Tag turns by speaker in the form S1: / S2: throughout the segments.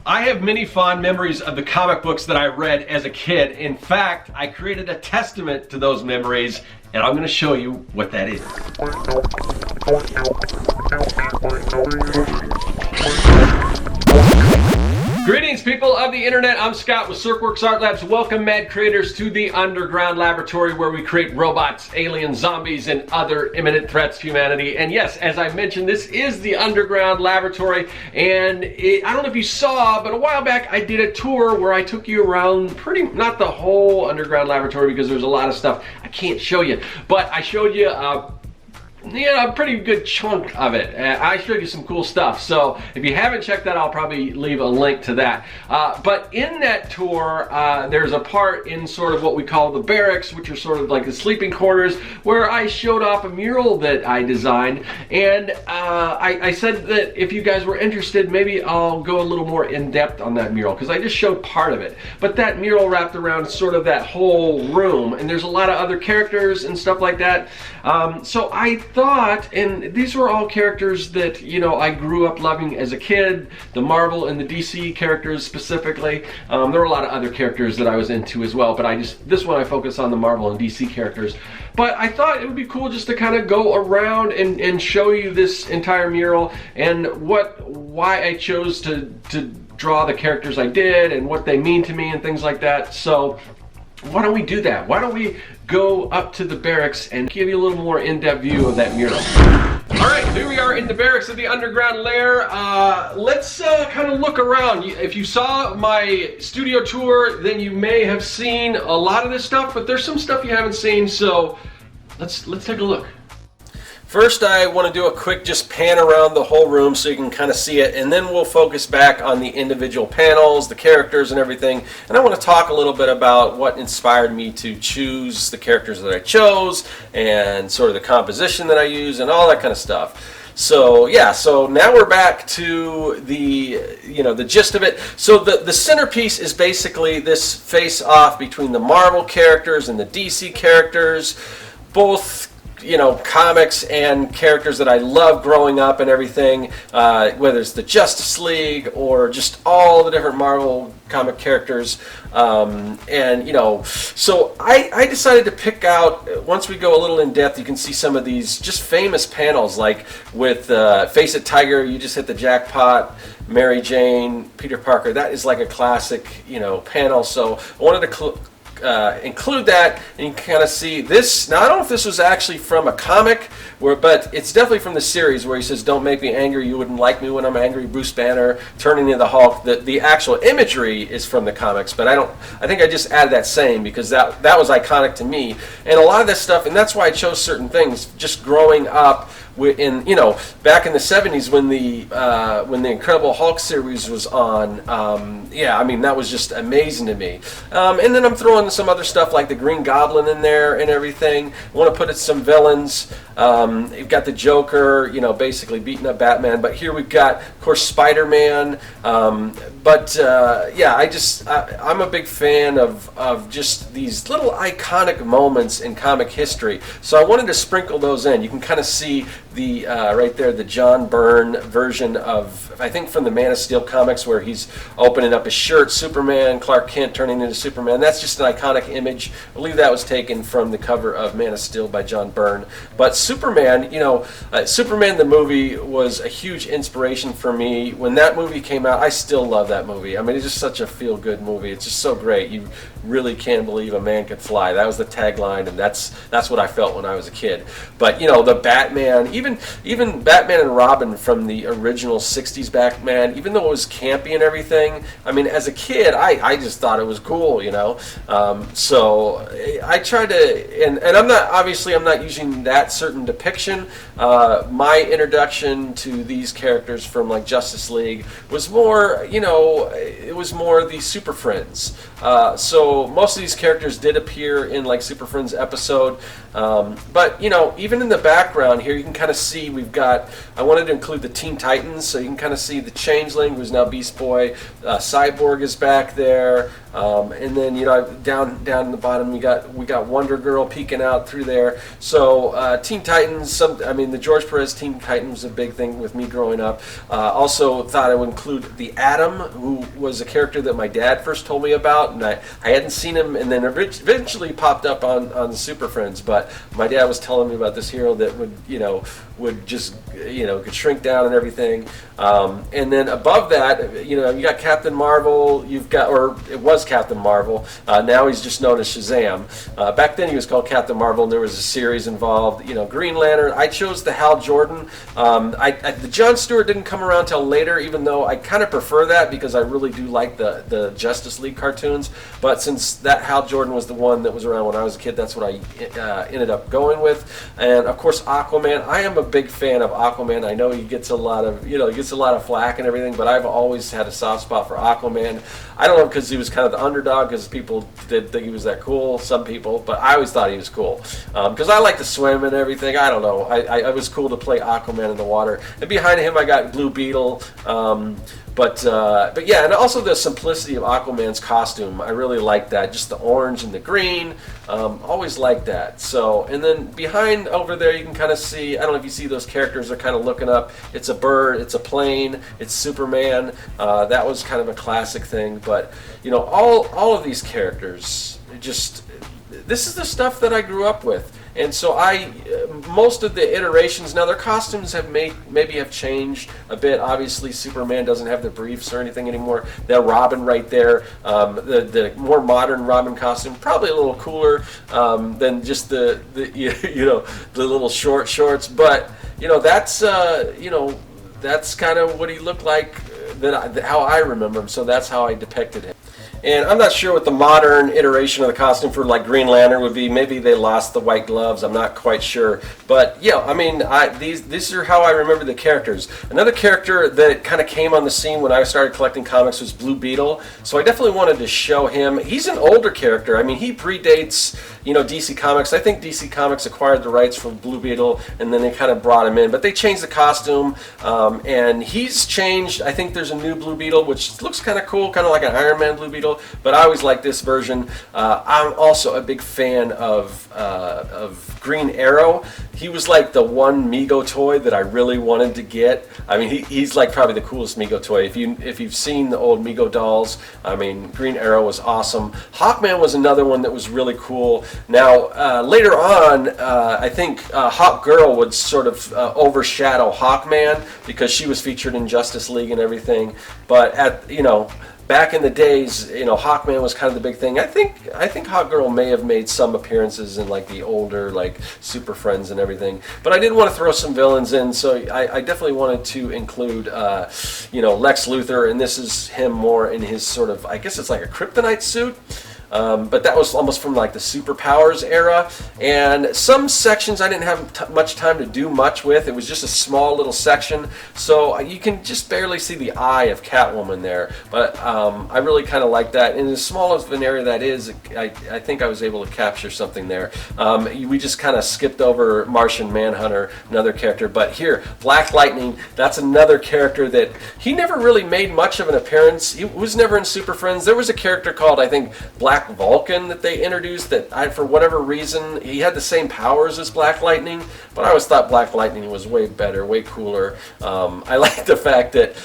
S1: I have many fond memories of the comic books that I read as a kid. In fact, I created a testament to those memories, and I'm going to show you what that is. Greetings, people of the internet. I'm Scott with Serkworks Art Labs. Welcome, mad creators, to the underground laboratory where we create robots, aliens, zombies, and other imminent threats to humanity. And yes, as I mentioned, this is the underground laboratory. And I don't know if you saw, but a while back I did a tour where I took you around not the whole underground laboratory because there's a lot of stuff I can't show you. But I showed you a pretty good chunk of it. I showed you some cool stuff, so if you haven't checked that, I'll probably leave a link to that. But in that tour, there's a part in sort of what we call the barracks, which are sort of like the sleeping quarters, where I showed off a mural that I designed, and I said that if you guys were interested, maybe I'll go a little more in depth on that mural, because I just showed part of it. But that mural wrapped around sort of that whole room, and there's a lot of other characters and stuff like that. So I thought, and these were all characters that, you know, I grew up loving as a kid, the Marvel and the DC characters specifically. There were a lot of other characters that I was into as well, but this one I focus on the Marvel and DC characters. But I thought it would be cool just to kind of go around and show you this entire mural and why I chose to draw the characters I did and what they mean to me and things like that. So why don't we do that? Why don't we go up to the barracks and give you a little more in-depth view of that mural? Alright, here we are in the barracks of the underground lair. Let's kind of look around. If you saw my studio tour, then you may have seen a lot of this stuff, but there's some stuff you haven't seen, so let's take a look. First, I want to do a quick just pan around the whole room so you can kind of see it, and then we'll focus back on the individual panels, the characters and everything. And I want to talk a little bit about what inspired me to choose the characters that I chose and sort of the composition that I use and all that kind of stuff. So yeah, so now we're back to the gist of it. So the centerpiece is basically this face-off between the Marvel characters and the DC characters, both comics and characters that I love growing up and everything, whether it's the Justice League or just all the different Marvel comic characters. So I decided to pick out, once we go a little in depth, you can see some of these just famous panels, like with Face It Tiger, you just hit the jackpot, Mary Jane, Peter Parker. That is like a classic, panel. So I wanted to include that, and you can kind of see this. Now I don't know if this was actually from a comic, but it's definitely from the series where he says, "Don't make me angry, you wouldn't like me when I'm angry." Bruce Banner turning into the Hulk. The actual imagery is from the comics, but I think I just added that saying because that was iconic to me, and a lot of this stuff, and that's why I chose certain things. Just growing up back in the 70s when the Incredible Hulk series was on, that was just amazing to me. And then I'm throwing some other stuff like the Green Goblin in there and everything. I want to put in some villains. You've got the Joker, basically beating up Batman. But here we've got, of course, SpiderMan. I'm a big fan of just these little iconic moments in comic history. So I wanted to sprinkle those in. You can kind of see the right there, the John Byrne version of, I think, from the Man of Steel comics, where he's opening up his shirt, Superman, Clark Kent turning into Superman. That's just an iconic image. I believe that was taken from the cover of Man of Steel by John Byrne. But Superman, Superman the movie was a huge inspiration for me. When that movie came out, I still love that movie. I mean, it's just such a feel-good movie. It's just so great. You really can't believe a man could fly. That was the tagline, and that's what I felt when I was a kid. But the Batman, even Batman and Robin from the original 60s Batman, even though it was campy and everything, I mean, as a kid, I just thought it was cool, So I tried to, and I'm not using that certain depiction. My introduction to these characters from like Justice League was more, it was more the Super Friends. So most of these characters did appear in like Super Friends episode, but even in the background here, you can kind of see I wanted to include the Teen Titans, so you can kind of see the Changeling, who's now Beast Boy. Cyborg is back there.
S2: And then, you know, down in the bottom we got Wonder Girl peeking out through there. So Teen Titans, I mean, the George Perez Teen Titans was a big thing with me growing up. Also thought I would include the Atom, who was a character that my dad first told me about, and I hadn't seen him, and then eventually popped up on Super Friends. But my dad was telling me about this hero that would just, you know, could shrink down and everything. And then above that, you know, you got Captain Marvel. Or it was Captain Marvel. Now he's just known as Shazam. Back then he was called Captain Marvel, and there was a series involved. You know, Green Lantern. I chose the Hal Jordan. The Jon Stewart didn't come around till later, even though I kind of prefer that because I really do like the Justice League cartoons. But since that Hal Jordan was the one that was around when I was a kid, that's what I ended up going with. And of course, Aquaman. I am a big fan of Aquaman. I know he gets a lot of flack and everything, but I've always had a soft spot for Aquaman. I don't know, because he was kind of the underdog, because people did think he was that cool, some people, but I always thought he was cool. Because I like to swim and everything. I don't know. I was cool to play Aquaman in the water. And behind him I got Blue Beetle. But yeah, and also the simplicity of Aquaman's costume. I really like that. Just the orange and the green. Always liked that. So, and then behind over there you can kind of see, I don't know if you see those characters are kind of looking up. It's a bird, it's a plane, it's Superman. That was kind of a classic thing. But, you know, all of these characters, this is the stuff that I grew up with. And so most of the iterations, now their costumes maybe have changed a bit. Obviously, Superman doesn't have the briefs or anything anymore. That Robin right there, the more modern Robin costume, probably a little cooler than just the little short shorts. But that's kind of what he looked like. How I remember him. So that's how I depicted him. And I'm not sure what the modern iteration of the costume for like Green Lantern would be. Maybe they lost the white gloves. I'm not quite sure. But yeah, I mean, these are how I remember the characters. Another character that kind of came on the scene when I started collecting comics was Blue Beetle. So I definitely wanted to show him. He's an older character. I mean, he predates, DC Comics. I think DC Comics acquired the rights for Blue Beetle, and then they kind of brought him in. But they changed the costume, and he's changed. I think there's a new Blue Beetle, which looks kind of cool, kind of like an Iron Man Blue Beetle. But I always like this version. I'm also a big fan of Green Arrow. He was like the one Mego toy that I really wanted to get. I mean, he's like probably the coolest Mego toy. If you've seen the old Mego dolls, I mean, Green Arrow was awesome. Hawkman was another one that was really cool. Now, later on, I think Hawk Girl would sort of overshadow Hawkman because she was featured in Justice League and everything. But back in the days, Hawkman was kind of the big thing. I think Hawk Girl may have made some appearances in like the older like Super Friends and everything. But I did want to throw some villains in, so I definitely wanted to include Lex Luthor, and this is him more in his sort of, I guess it's like a kryptonite suit. But that was almost from like the superpowers era, and some sections I didn't have much time to do much with. It was just a small little section, so you can just barely see the eye of Catwoman there. But I really kind of like that. And as small as an area that is, I think I was able to capture something there. We just kind of skipped over Martian Manhunter, another character. But here, Black Lightning, that's another character that he never really made much of an appearance. He was never in Super Friends. There was a character called, I think, Black Vulcan that they introduced that for whatever reason, he had the same powers as Black Lightning, but I always thought Black Lightning was way better, way cooler. I like the fact that,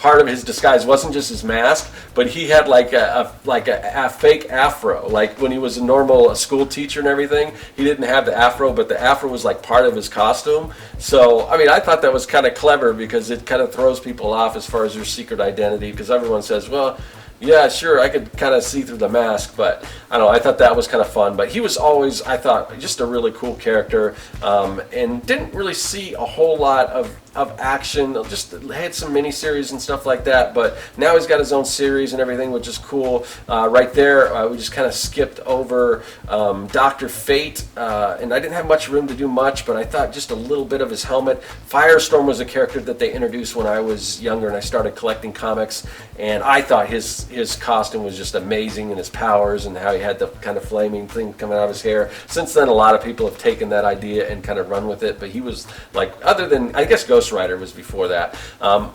S2: part of his disguise wasn't just his mask, but he had like a fake afro. Like when he was a normal school teacher and everything, he didn't have the afro, but the afro was like part of his costume. So, I mean, I thought that was kind of clever because it kind of throws people off as far as your secret identity, because everyone says, well, yeah, sure, I could kind of see through the mask, but I don't know, I thought that was kind of fun. But he was always, I thought, just a really cool character, and didn't really see a whole lot of action. Just had some miniseries and stuff like that, but now he's got his own series and everything, which is cool. Right there, we just kind of skipped over Dr. Fate, and I didn't have much room to do much, but I thought just a little bit of his helmet. Firestorm was a character that they introduced when I was younger and I started collecting comics, and I thought his costume was just amazing, and his powers and how he had the kind of flaming thing coming out of his hair. Since then, a lot of people have taken that idea and kind of run with it, but he was like, other than, I guess, Ghost Ghost Rider was before that.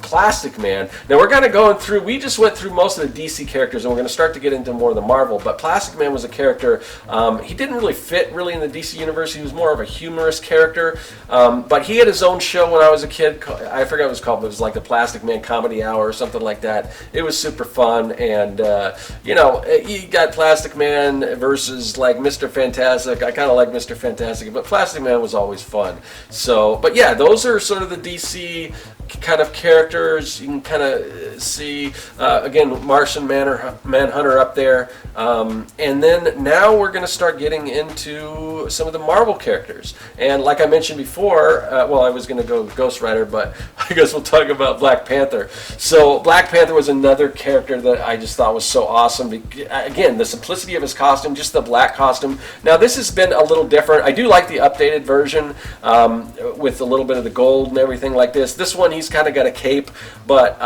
S2: Plastic Man. Now we're kind of going through, we just went through most of the DC characters, and we're going to start to get into more of the Marvel, but Plastic Man was a character, he didn't really fit really in the DC universe. He was more of a humorous character, but he had his own show when I was a kid. I forgot what it was called, but it was like the Plastic Man Comedy Hour or something like that. It was super fun, and you know, you got Plastic Man versus like Mr. Fantastic. I kind of like Mr. Fantastic, but Plastic Man was always fun. So, but yeah, those are sort of the DC kind of characters. You can kind of see, again, Martian Manhunter up there. And then now we're going to start getting into some of the Marvel characters. And like I mentioned before, well, I was going to go Ghost Rider, but I guess we'll talk about Black Panther. So Black Panther was another character that I just thought was so awesome. Again, the simplicity of his costume, just the black costume. Now this has been a little different. I do like the updated version with a little bit of the gold and everything like this. This one, he's kind of got a cape, but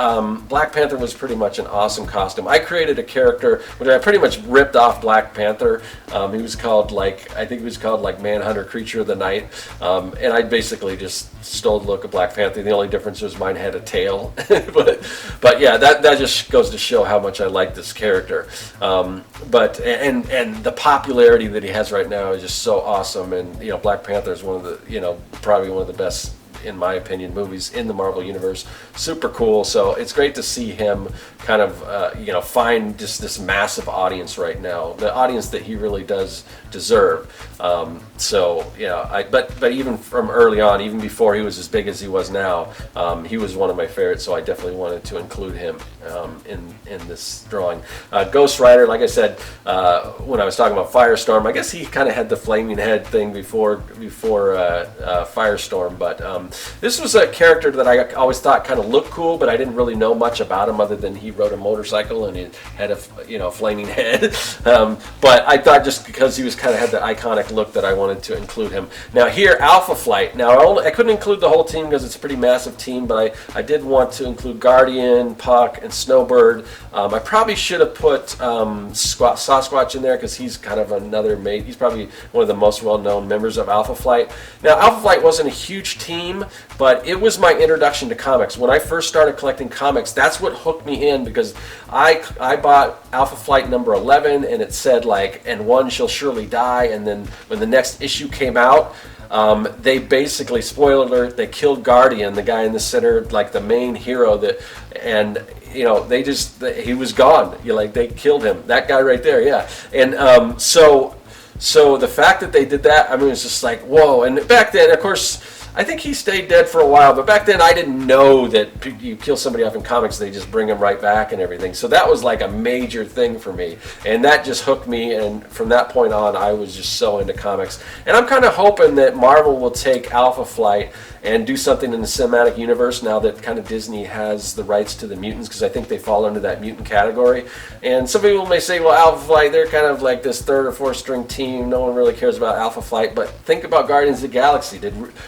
S2: Black Panther was pretty much an awesome costume. I created a character which I pretty much ripped off Black Panther. He was called like, I think he was called like Manhunter, Creature of the Night, and I basically just stole the look of Black Panther. The only difference was mine had a tail, but yeah, that just goes to show how much I like this character. But the popularity that he has right now is just so awesome, and you know, Black Panther is one of the, you know, probably one of the best, in my opinion, movies in the Marvel Universe. Super cool. So it's great to see him kind of, you know, find just this massive audience right now, the audience that he really does deserve. So yeah, but even from early on, even before he was as big as he was now, he was one of my favorites. So I definitely wanted to include him in this drawing. Ghost Rider, like I said, when I was talking about Firestorm, I guess he kind of had the flaming head thing before Firestorm, but this was a character that I always thought kind of looked cool, but I didn't really know much about him other than he rode a motorcycle and he had a, you know, flaming head. But I thought just because he was kind of had the iconic look that I wanted to include him. Now here, Alpha Flight. Now I couldn't include the whole team because it's a pretty massive team, but I did want to include Guardian, Puck, and Snowbird. I probably should have put Sasquatch in there because he's kind of another mate. He's probably one of the most well-known members of Alpha Flight. Now Alpha Flight wasn't a huge team, but it was my introduction to comics. When I first started collecting comics, that's what hooked me in, because I bought Alpha Flight number 11, and it said like, and one shall surely die, and then when the next issue came out, they basically, spoiler alert, they killed Guardian, the guy in the center, like the main hero, and you know, he was gone. They killed him. That guy right there, yeah. And so the fact that they did that, I mean, it's just like, whoa. And back then, of course, I think he stayed dead for a while, but back then I didn't know that you kill somebody off in comics, they just bring them right back and everything. So that was like a major thing for me, and that just hooked me, and from that point on I was just so into comics. And I'm kind of hoping that Marvel will take Alpha Flight and do something in the cinematic universe now that kind of Disney has the rights to the mutants, because I think they fall under that mutant category. And some people may say, well, Alpha Flight, they're kind of like this third or fourth string team, no one really cares about Alpha Flight. But think about Guardians of the Galaxy.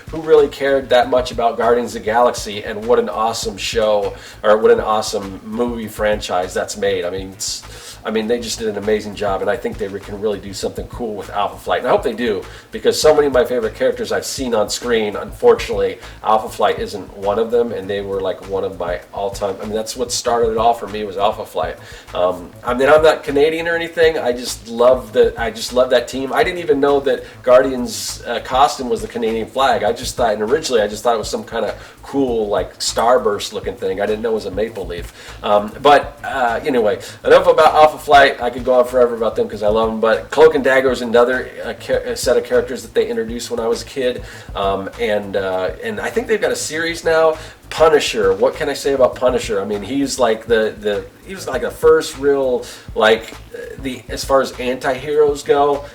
S2: Who really cared that much about Guardians of the Galaxy, and what an awesome show, or what an awesome movie franchise that's made. I mean, they just did an amazing job, and I think they can really do something cool with Alpha Flight. And I hope they do, because so many of my favorite characters I've seen on screen, unfortunately, Alpha Flight isn't one of them, and they were like one of my all-time. I mean, that's what started it all for me, was Alpha Flight. I mean, I'm not Canadian or anything. I just love that team. I didn't even know that Guardian's costume was the Canadian flag. Originally I just thought it was some kind of cool, like, starburst looking thing. I didn't know it was a maple leaf. But anyway, enough about Alpha Flight. I could go on forever about them because I love them. But Cloak and Dagger is another set of characters that they introduced when I was a kid, and I think they've got a series now. Punisher. What can I say about Punisher? I mean, he's like he was like the first real, like, as far as anti-heroes go.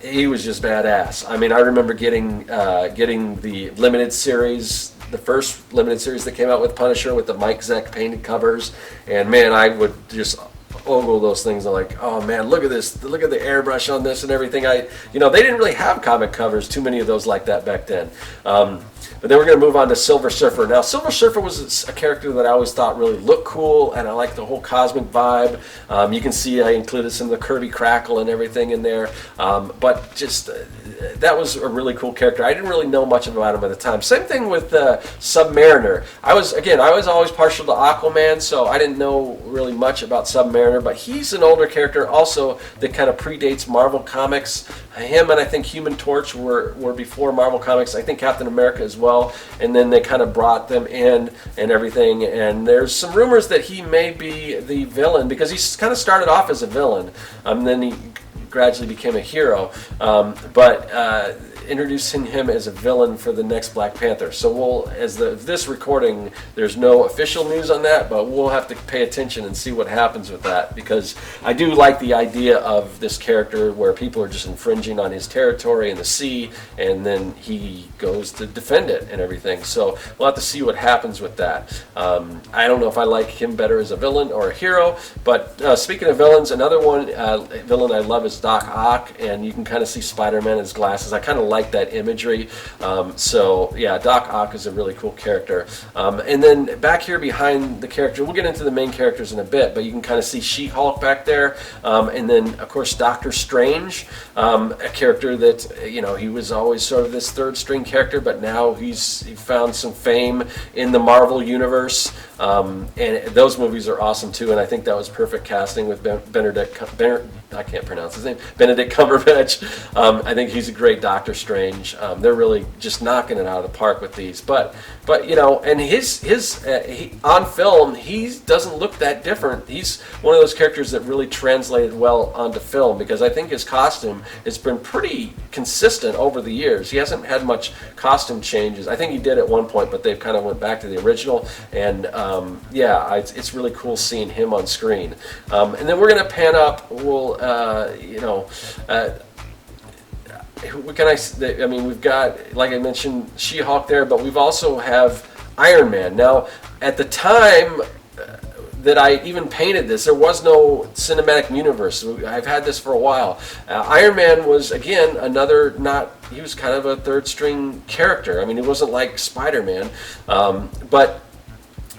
S2: He was just badass. I mean, I remember getting the limited series, the first limited series that came out with Punisher, with the Mike Zeck painted covers, and man, I would just ogle those things. I'm like, oh man, look at this, look at the airbrush on this and everything. They didn't really have comic covers, too many of those like that back then. But then we're going to move on to Silver Surfer. Now, Silver Surfer was a character that I always thought really looked cool, and I liked the whole cosmic vibe. You can see I included some of the Kirby crackle and everything in there. But just that was a really cool character. I didn't really know much about him at the time. Same thing with Submariner. I was always partial to Aquaman, so I didn't know really much about Submariner, but he's an older character also that kind of predates Marvel Comics. Him and I think Human Torch were before Marvel Comics. I think Captain America as well, and then they kind of brought them in and everything. And there's some rumors that he may be the villain, because he kind of started off as a villain, then he gradually became a hero, but introducing him as a villain for the next Black Panther. So this recording, there's no official news on that, but we'll have to pay attention and see what happens with that, because I do like the idea of this character where people are just infringing on his territory in the sea, and then he goes to defend it and everything. So we'll have to see what happens with that. I don't know if I like him better as a villain or a hero, but speaking of villains, another villain I love is Doc Ock, and you can kind of see Spider-Man in his glasses. I kind of like that imagery. So yeah, Doc Ock is a really cool character. And then back here behind the character, we'll get into the main characters in a bit, but you can kind of see She-Hulk back there. And then of course Doctor Strange, a character that, you know, he was always sort of this third string character, but now he found some fame in the Marvel universe. And those movies are awesome too, and I think that was perfect casting with Benedict Cumberbatch. I think he's a great Doctor Strange. They're really just knocking it out of the park with these. But you know, and he on film, he doesn't look that different. He's one of those characters that really translated well onto film, because I think his costume has been pretty consistent over the years. He hasn't had much costume changes. I think he did at one point, but they've kind of went back to the original. And yeah, it's really cool seeing him on screen. And then we're going to pan up. We'll, you know, what can I mean, we've got, like I mentioned, She-Hulk there, but we've also have Iron Man. Now, at the time that I even painted this, there was no cinematic universe. I've had this for a while. Iron Man was, again, he was kind of a third string character. I mean, it wasn't like Spider-Man, but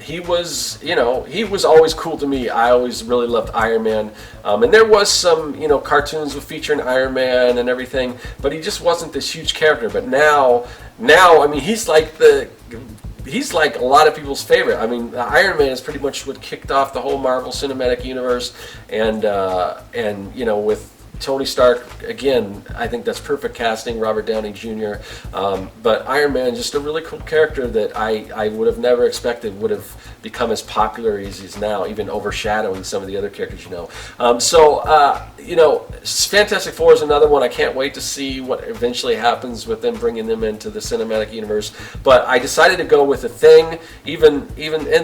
S2: he was, you know, he was always cool to me. I always really loved Iron Man. And there was some, you know, cartoons with featuring Iron Man and everything, but he just wasn't this huge character. But now, I mean, he's like a lot of people's favorite. I mean, Iron Man is pretty much what kicked off the whole Marvel Cinematic Universe, and you know, with Tony Stark, again, I think that's perfect casting, Robert Downey Jr. But Iron Man, just a really cool character that I would have never expected would have become as popular as he is now, even overshadowing some of the other characters, you know. You know, Fantastic Four is another one. I can't wait to see what eventually happens with them bringing them into the cinematic universe. But I decided to go with The Thing,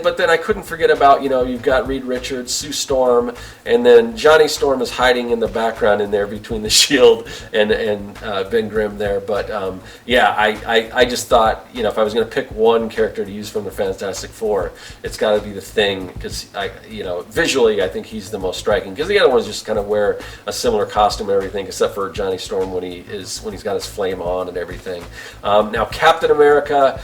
S2: but then I couldn't forget about, you know, you've got Reed Richards, Sue Storm, and then Johnny Storm is hiding in the background in there between the Shield and Ben Grimm there. But yeah, I just thought, you know, if I was going to pick one character to use from the Fantastic Four, it's got to be The Thing, because you know, visually I think he's the most striking, because the other ones just kind of wear a similar costume and everything, except for Johnny Storm when he's got his flame on and everything. Now Captain America,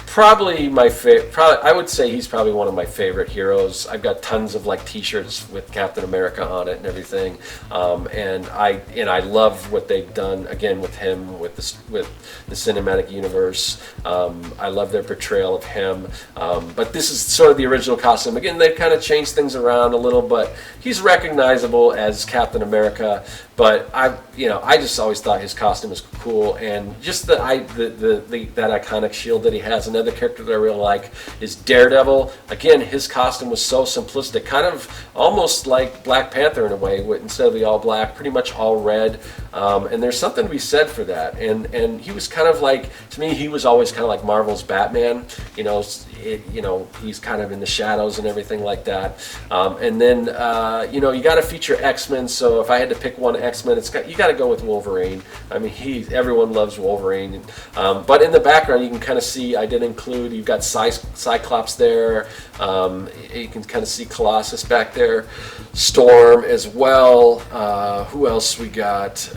S2: probably my favorite. I would say he's probably one of my favorite heroes. I've got tons of like T-shirts with Captain America on it and everything, and I love what they've done again with him with the cinematic universe. I love their portrayal of him, but this is sort of the original costume. Again, they've kind of changed things around a little, but he's recognizable as Captain America. But I just always thought his costume was cool, and just that iconic shield that he has. Another character that I really like is Daredevil. Again, his costume was so simplistic, kind of almost like Black Panther in a way. Instead of the all black, pretty much all red. And there's something to be said for that. And he was kind of like, to me, he was always kind of like Marvel's Batman. You know, he's kind of in the shadows and everything like that. And then you know, you got to feature X-Men. So if I had to pick one X-Men, you got to go with Wolverine. I mean, everyone loves Wolverine. But in the background, you can kind of see, I did include, you've got Cyclops there. You can kind of see Colossus back there. Storm as well. Who else we got?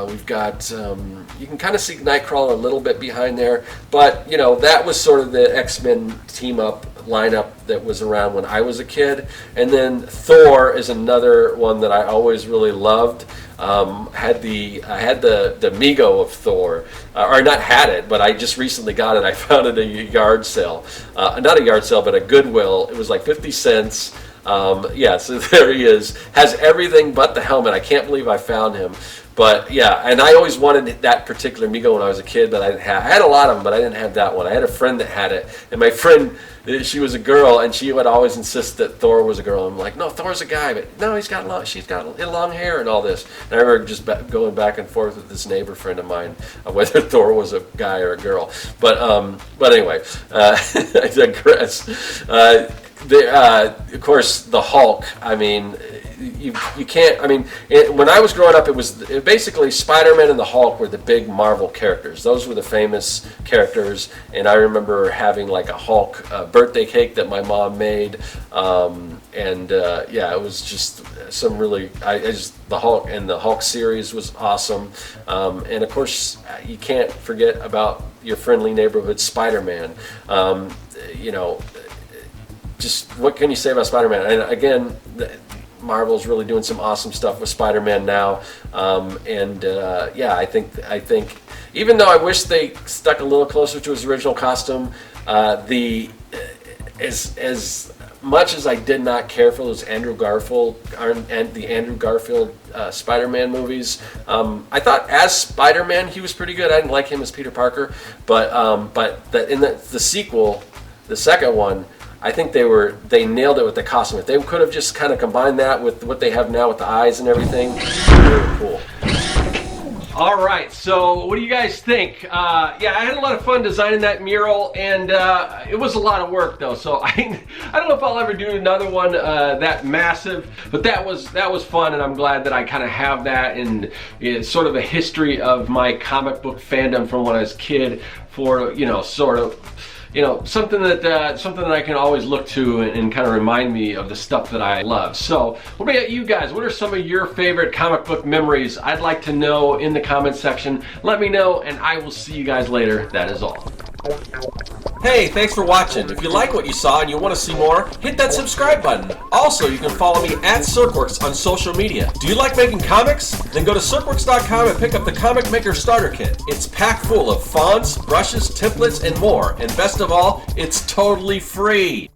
S2: We've got, you can kind of see Nightcrawler a little bit behind there. But, you know, that was sort of the X-Men team-up lineup that was around when I was a kid. And then Thor is another one that I always really loved. had I had the Mego of Thor, or not had it, but I just recently got it. I found it at a yard sale, not a yard sale, but a Goodwill. It was like 50 cents. Yeah, so there he is. Has everything but the helmet. I can't believe I found him. But yeah, and I always wanted that particular Mego when I was a kid, but I didn't have. I had a lot of them, but I didn't have that one. I had a friend that had it, and my friend, she was a girl, and she would always insist that Thor was a girl. I'm like, no, Thor's a guy, but no, she's got long hair and all this. And I remember just going back and forth with this neighbor friend of mine whether Thor was a guy or a girl. But anyway, I digress. Of course, the Hulk. I mean, you can't. I mean, when I was growing up, it was basically Spider-Man and the Hulk were the big Marvel characters. Those were the famous characters, and I remember having like a Hulk birthday cake that my mom made, yeah, it was just some really. The Hulk and the Hulk series was awesome, and of course, you can't forget about your friendly neighborhood Spider-Man. You know. Just what can you say about Spider-Man? And again, Marvel's really doing some awesome stuff with Spider-Man now, yeah, I think even though I wish they stuck a little closer to his original costume, as much as I did not care for those Andrew Garfield Spider-Man movies, I thought as Spider-Man he was pretty good. I didn't like him as Peter Parker, but in the sequel, the second one, I think they nailed it with the costume. If they could have just kind of combined that with what they have now with the eyes and everything, really cool.
S1: All right, so what do you guys think? Yeah, I had a lot of fun designing that mural, and it was a lot of work though. So I don't know if I'll ever do another one that massive, but that was fun, and I'm glad that I kind of have that, and it's sort of a history of my comic book fandom from when I was a kid. For something that I can always look to and kind of remind me of the stuff that I love. So what about you guys? What are some of your favorite comic book memories? I'd like to know in the comments section. Let me know, and I will see you guys later. That is all.
S3: Hey, thanks for watching. If you like what you saw and you want to see more, hit that subscribe button. Also, you can follow me at Serkworks on social media. Do you like making comics? Then go to Serkworks.com and pick up the Comic Maker Starter Kit. It's packed full of fonts, brushes, templates, and more. And best of all, it's totally free.